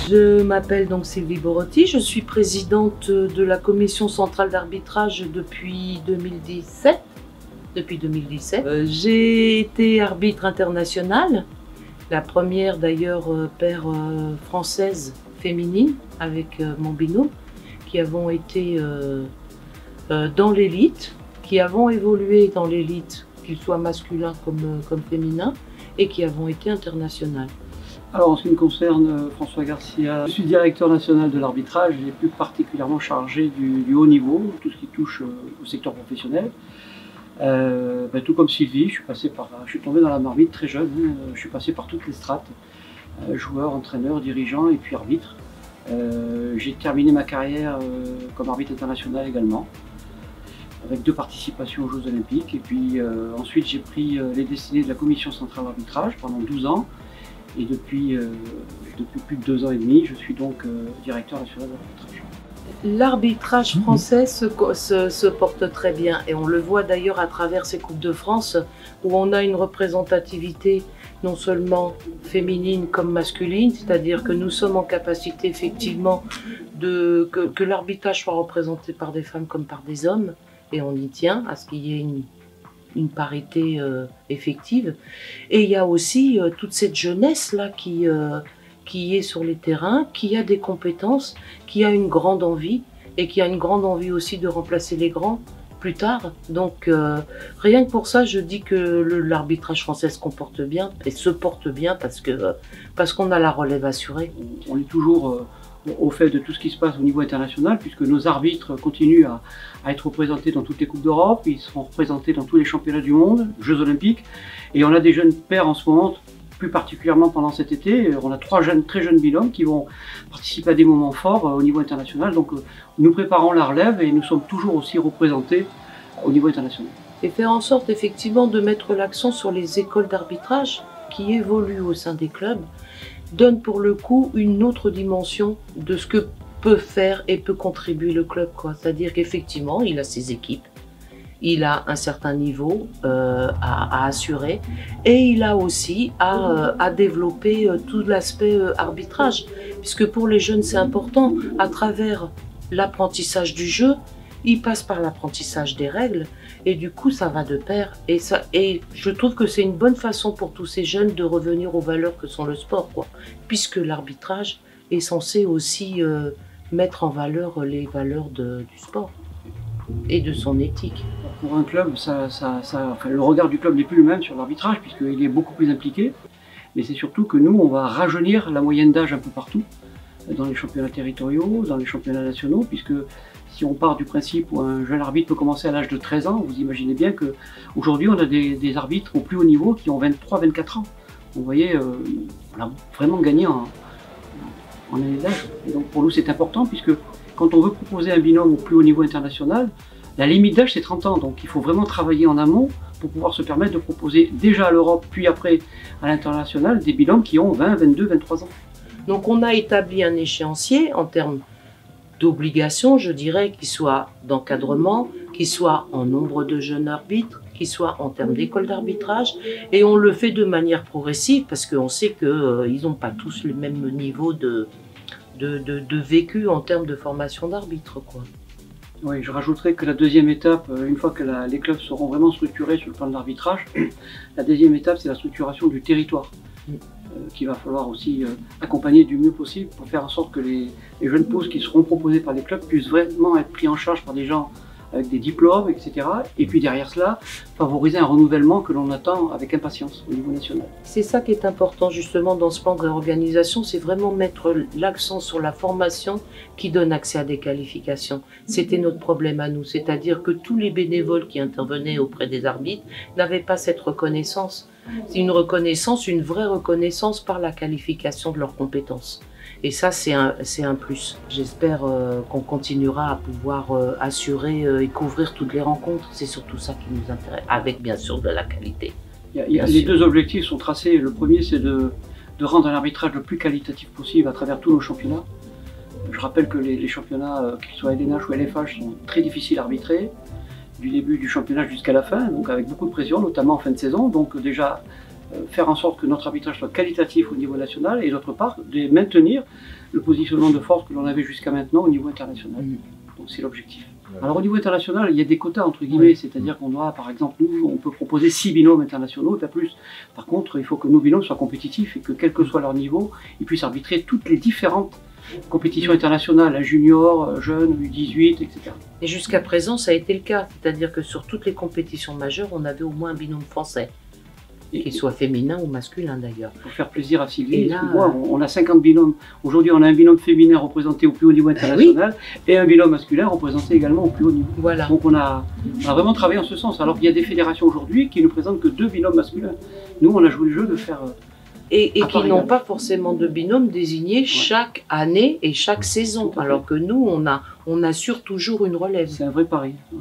Je m'appelle donc Sylvie Borotti, je suis présidente de la commission centrale d'arbitrage depuis 2017. J'ai été arbitre international, la première d'ailleurs paire française féminine avec mon binôme, qui avons été dans l'élite, qui avons évolué dans l'élite, qu'il soit masculin comme féminin, et qui avons été international. Alors en ce qui me concerne, François Garcia, je suis directeur national de l'arbitrage et plus particulièrement chargé du haut niveau, tout ce qui touche au secteur professionnel. Tout comme Sylvie, je suis tombé dans la marmite très jeune, je suis passé par toutes les strates, joueur, entraîneur, dirigeant et puis arbitre. J'ai terminé ma carrière comme arbitre international également, avec 2 participations aux Jeux Olympiques. Et puis ensuite j'ai pris les destinées de la commission centrale d'arbitrage pendant 12 ans. Et depuis plus de 2 ans et demi, je suis donc directeur national d'arbitrage. L'arbitrage français se porte très bien et on le voit d'ailleurs à travers ces Coupes de France où on a une représentativité non seulement féminine comme masculine, c'est-à-dire que nous sommes en capacité effectivement que l'arbitrage soit représenté par des femmes comme par des hommes et on y tient à ce qu'il y ait une parité effective. Et il y a aussi toute cette jeunesse-là qui est sur les terrains, qui a des compétences, qui a une grande envie, et qui a une grande envie aussi de remplacer les grands plus tard. Donc rien que pour ça, je dis que l'arbitrage français se comporte bien, et se porte bien parce qu'on a la relève assurée. On est toujours au fait de tout ce qui se passe au niveau international, puisque nos arbitres continuent à être représentés dans toutes les Coupes d'Europe, ils seront représentés dans tous les championnats du monde, Jeux Olympiques, et on a des jeunes pairs en ce moment, plus particulièrement pendant cet été, on a 3 très jeunes binômes qui vont participer à des moments forts au niveau international, donc nous préparons la relève et nous sommes toujours aussi représentés au niveau international. Et faire en sorte effectivement de mettre l'accent sur les écoles d'arbitrage qui évoluent au sein des clubs, donne pour le coup une autre dimension de ce que peut faire et peut contribuer le club, C'est-à-dire qu'effectivement, il a ses équipes, il a un certain niveau à assurer et il a aussi à développer tout l'aspect arbitrage. Puisque pour les jeunes, c'est important, à travers l'apprentissage du jeu, ils passent par l'apprentissage des règles et du coup ça va de pair et je trouve que c'est une bonne façon pour tous ces jeunes de revenir aux valeurs que sont le sport, puisque l'arbitrage est censé aussi mettre en valeur les valeurs du sport et de son éthique. Pour un club, le regard du club n'est plus le même sur l'arbitrage puisqu'il est beaucoup plus impliqué, mais c'est surtout que nous on va rajeunir la moyenne d'âge un peu partout, dans les championnats territoriaux, dans les championnats nationaux, puisque si on part du principe où un jeune arbitre peut commencer à l'âge de 13 ans, vous imaginez bien qu'aujourd'hui on a des arbitres au plus haut niveau qui ont 23-24 ans. Vous voyez, on a vraiment gagné en année d'âge. Et donc pour nous c'est important puisque quand on veut proposer un binôme au plus haut niveau international, la limite d'âge c'est 30 ans. Donc il faut vraiment travailler en amont pour pouvoir se permettre de proposer déjà à l'Europe puis après à l'international des binômes qui ont 20, 22, 23 ans. Donc on a établi un échéancier en termes d'obligations, je dirais, qui soit d'encadrement, qui soit en nombre de jeunes arbitres, qui soit en termes d'école d'arbitrage, et on le fait de manière progressive parce qu'on sait qu'ils n'ont pas tous le même niveau de vécu en termes de formation d'arbitre, Oui, je rajouterais que la deuxième étape, une fois que les clubs seront vraiment structurés sur le plan de l'arbitrage, la deuxième étape c'est la structuration du territoire. Qu'il va falloir aussi accompagner du mieux possible pour faire en sorte que les jeunes pousses qui seront proposées par les clubs puissent vraiment être pris en charge par des gens avec des diplômes, etc. Et puis derrière cela, favoriser un renouvellement que l'on attend avec impatience au niveau national. C'est ça qui est important justement dans ce plan de réorganisation, c'est vraiment mettre l'accent sur la formation qui donne accès à des qualifications. C'était notre problème à nous, c'est-à-dire que tous les bénévoles qui intervenaient auprès des arbitres n'avaient pas cette reconnaissance. C'est une reconnaissance, une vraie reconnaissance par la qualification de leurs compétences. Et ça, c'est un plus. J'espère qu'on continuera à pouvoir assurer et couvrir toutes les rencontres. C'est surtout ça qui nous intéresse, avec bien sûr de la qualité. Les 2 objectifs sont tracés. Le premier, c'est de rendre un arbitrage le plus qualitatif possible à travers tous nos championnats. Je rappelle que les championnats, qu'ils soient LNH ou LFH, sont très difficiles à arbitrer, du début du championnat jusqu'à la fin, donc avec beaucoup de pression, notamment en fin de saison. Donc déjà, faire en sorte que notre arbitrage soit qualitatif au niveau national et d'autre part de maintenir le positionnement de force que l'on avait jusqu'à maintenant au niveau international. Donc c'est l'objectif. Alors au niveau international, il y a des quotas entre guillemets, c'est-à-dire qu'on doit, par exemple, nous, on peut proposer 6 binômes internationaux, pas plus. Par contre, il faut que nos binômes soient compétitifs et que quel que soit leur niveau, ils puissent arbitrer toutes les différentes compétitions internationales, junior, jeune, U18, etc. Et jusqu'à présent, ça a été le cas, c'est-à-dire que sur toutes les compétitions majeures, on avait au moins un binôme français. Qu'il soit féminin ou masculin d'ailleurs. Pour faire plaisir à Sylvie, et là, on a 50 binômes. Aujourd'hui, on a un binôme féminin représenté au plus haut niveau international et un binôme masculin représenté également au plus haut niveau. Voilà. Donc on a vraiment travaillé en ce sens. Alors qu'il y a des fédérations aujourd'hui qui ne présentent que 2 binômes masculins. Nous, on a joué le jeu de faire... Et qui n'ont pas forcément de binôme désigné chaque année et chaque saison. Alors que nous, on assure toujours une relève. C'est un vrai pari. Ouais.